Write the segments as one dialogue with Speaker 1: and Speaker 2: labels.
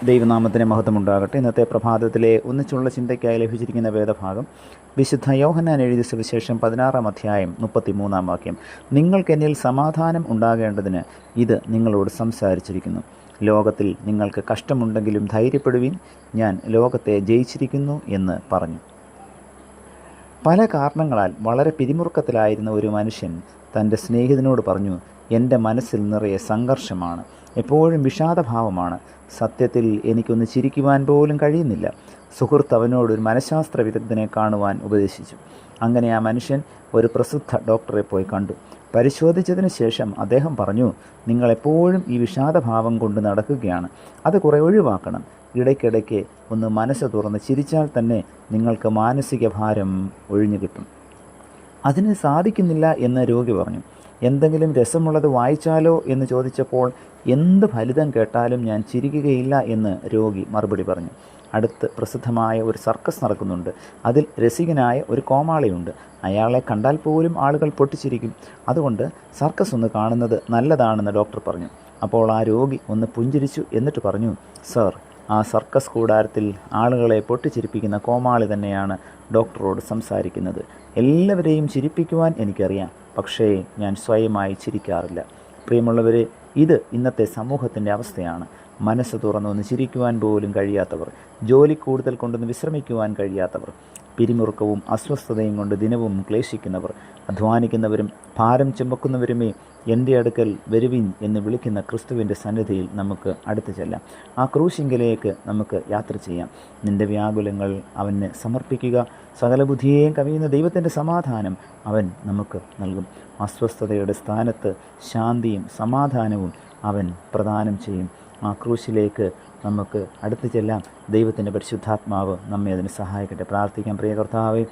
Speaker 1: ദൈവനാമത്തിന് മഹത്വമുണ്ടാകട്ടെ. ഇന്നത്തെ പ്രഭാതത്തിലെ ഒന്നിച്ചുള്ള ചിന്തയ്ക്കായി ലഭിച്ചിരിക്കുന്ന വേദഭാഗം വിശുദ്ധ യോഹന്നാൻ എഴുതിയ സുവിശേഷം 16-ാം അധ്യായം 33-ാം വാക്യം. നിങ്ങൾക്ക് എന്നിൽ സമാധാനം ഉണ്ടാകേണ്ടതിന് ഇത് നിങ്ങളോട് സംസാരിച്ചിരിക്കുന്നു. ലോകത്തിൽ നിങ്ങൾക്ക് കഷ്ടമുണ്ടെങ്കിലും ധൈര്യപ്പെടുവിൻ, ഞാൻ ലോകത്തെ ജയിച്ചിരിക്കുന്നു എന്ന് പറഞ്ഞു. പല കാരണങ്ങളാൽ വളരെ പിരിമുറുക്കത്തിലായിരുന്ന ഒരു മനുഷ്യൻ തൻ്റെ സ്നേഹിതനോട് പറഞ്ഞു, എൻ്റെ മനസ്സിൽ നിറയെ സംഘർഷമാണ്, എപ്പോഴും വിഷാദഭാവമാണ്, സത്യത്തിൽ എനിക്കൊന്ന് ചിരിക്കുവാൻ പോലും കഴിയുന്നില്ല. സുഹൃത്ത് അവനോട് ഒരു മനഃശാസ്ത്ര വിദഗ്ധനെ കാണുവാൻ ഉപദേശിച്ചു. അങ്ങനെ ആ മനുഷ്യൻ ഒരു പ്രസിദ്ധ ഡോക്ടറെ പോയി കണ്ടു. പരിശോധിച്ചതിന് ശേഷം അദ്ദേഹം പറഞ്ഞു, നിങ്ങളെപ്പോഴും ഈ വിഷാദഭാവം കൊണ്ട് നടക്കുകയാണ്, അത് കുറേ ഒഴിവാക്കണം. ഇടയ്ക്കിടയ്ക്ക് ഒന്ന് മനസ്സ് തുറന്ന് ചിരിച്ചാൽ തന്നെ നിങ്ങൾക്ക് മാനസിക ഭാരം ഒഴിഞ്ഞു കിട്ടും. അതിന് സാധിക്കുന്നില്ല എന്ന് രോഗി പറഞ്ഞു. എന്തെങ്കിലും രസമുള്ളത് വായിച്ചാലോ എന്ന് ചോദിച്ചപ്പോൾ എന്ത് ഫലിതം കേട്ടാലും ഞാൻ ചിരിക്കുകയില്ല എന്ന് രോഗി മറുപടി പറഞ്ഞു. അടുത്ത് പ്രസിദ്ധമായ ഒരു സർക്കസ് നടക്കുന്നുണ്ട്. അതിൽ രസികനായ ഒരു കോമാളിയുണ്ട്. അയാളെ കണ്ടാൽ പോലും ആളുകൾ പൊട്ടിച്ചിരിക്കും. അതുകൊണ്ട് സർക്കസ് ഒന്ന് കാണുന്നത് നല്ലതാണെന്ന് ഡോക്ടർ പറഞ്ഞു. അപ്പോൾ ആ രോഗി ഒന്ന് പുഞ്ചിരിച്ചു. എന്നിട്ട് പറഞ്ഞു, സർ, ആ സർക്കസ് കൂടാരത്തിൽ ആളുകളെ പൊട്ടിച്ചിരിപ്പിക്കുന്ന കോമാളി തന്നെയാണ് ഡോക്ടറോട് സംസാരിക്കുന്നത്. എല്ലാവരെയും ചിരിപ്പിക്കുവാൻ എനിക്കറിയാം, പക്ഷേ ഞാൻ സ്വയമായി ചിരിക്കാറില്ല. പ്രിയമുള്ളവരെ, ഇത് ഇന്നത്തെ സമൂഹത്തിൻ്റെ അവസ്ഥയാണ്. മനസ്സ് തുറന്നൊന്ന് ചിരിക്കുവാൻ പോലും കഴിയാത്തവർ, ജോലി കൂടുതൽ കൊണ്ടൊന്ന് വിശ്രമിക്കുവാൻ കഴിയാത്തവർ, പിരിമുറുക്കവും അസ്വസ്ഥതയും കൊണ്ട് ദിനവും ക്ലേശിക്കുന്നവർ, അധ്വാനിക്കുന്നവരും ഭാരം ചുമക്കുന്നവരുമേ എൻ്റെ അടുക്കൽ വരുവിൻ എന്ന് വിളിക്കുന്ന ക്രിസ്തുവിൻ്റെ സന്നിധിയിൽ നമുക്ക് അടുത്തു ചെല്ലാം. ആ ക്രൂശിങ്കലേക്ക് നമുക്ക് യാത്ര ചെയ്യാം. നിൻ്റെ വ്യാകുലങ്ങൾ അവന് സമർപ്പിക്കുക. സകല ബുദ്ധിയെയും കവിയുന്ന ദൈവത്തിൻ്റെ സമാധാനം അവൻ നമുക്ക് നൽകും. അസ്വസ്ഥതയുടെ സ്ഥാനത്ത് ശാന്തിയും സമാധാനവും അവൻ പ്രദാനം ചെയ്യും. ആ ക്രൂശിലേക്ക് നമുക്ക് അടുത്തു ചെല്ലാം. ദൈവത്തിൻ്റെ പരിശുദ്ധാത്മാവ് നമ്മെ അതിന് സഹായിക്കട്ടെ. പ്രാർത്ഥിക്കാം. പ്രിയ കർത്താവേ,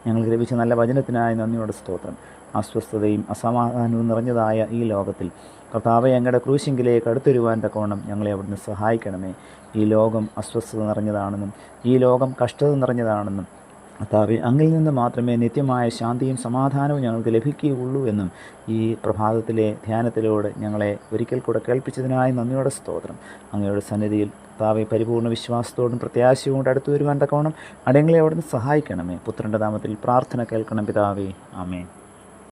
Speaker 1: ഞങ്ങൾക്ക് ലഭിച്ച നല്ല വചനത്തിനായി നന്ദിയോടെ സ്തോത്രം. അസ്വസ്ഥതയും അസമാധാനവും നിറഞ്ഞതായ ഈ ലോകത്തിൽ കർത്താവെ, അങ്ങയുടെ ക്രൂശിങ്കിലേക്ക് അടുത്തുവരുവാൻ തക്കവണ്ണം ഞങ്ങളെ അവിടുന്ന് സഹായിക്കണമേ. ഈ ലോകം അസ്വസ്ഥത നിറഞ്ഞതാണെന്നും ഈ ലോകം കഷ്ടത നിറഞ്ഞതാണെന്നും കർത്താവെ, അങ്ങിൽ നിന്ന് മാത്രമേ നിത്യമായ ശാന്തിയും സമാധാനവും ഞങ്ങൾക്ക് ലഭിക്കുകയുള്ളൂ എന്നും ഈ പ്രഭാതത്തിലെ ധ്യാനത്തിലൂടെ ഞങ്ങളെ ഒരിക്കൽ കൂടെ കേൾപ്പിച്ചതിനായി നന്ദിയോടെ സ്തോത്രം. അങ്ങയുടെ സന്നിധിയിൽ കർത്താവെ, പരിപൂർണ്ണ വിശ്വാസത്തോടും പ്രത്യാശയും കൊണ്ട് അടുത്തു വരുവാൻ തക്കവണ്ണം അടയങ്ങളെ അവിടുന്ന് സഹായിക്കണമേ. പുത്രൻ്റെ നാമത്തിൽ പ്രാർത്ഥന കേൾക്കണം പിതാവേ. ആമേൻ.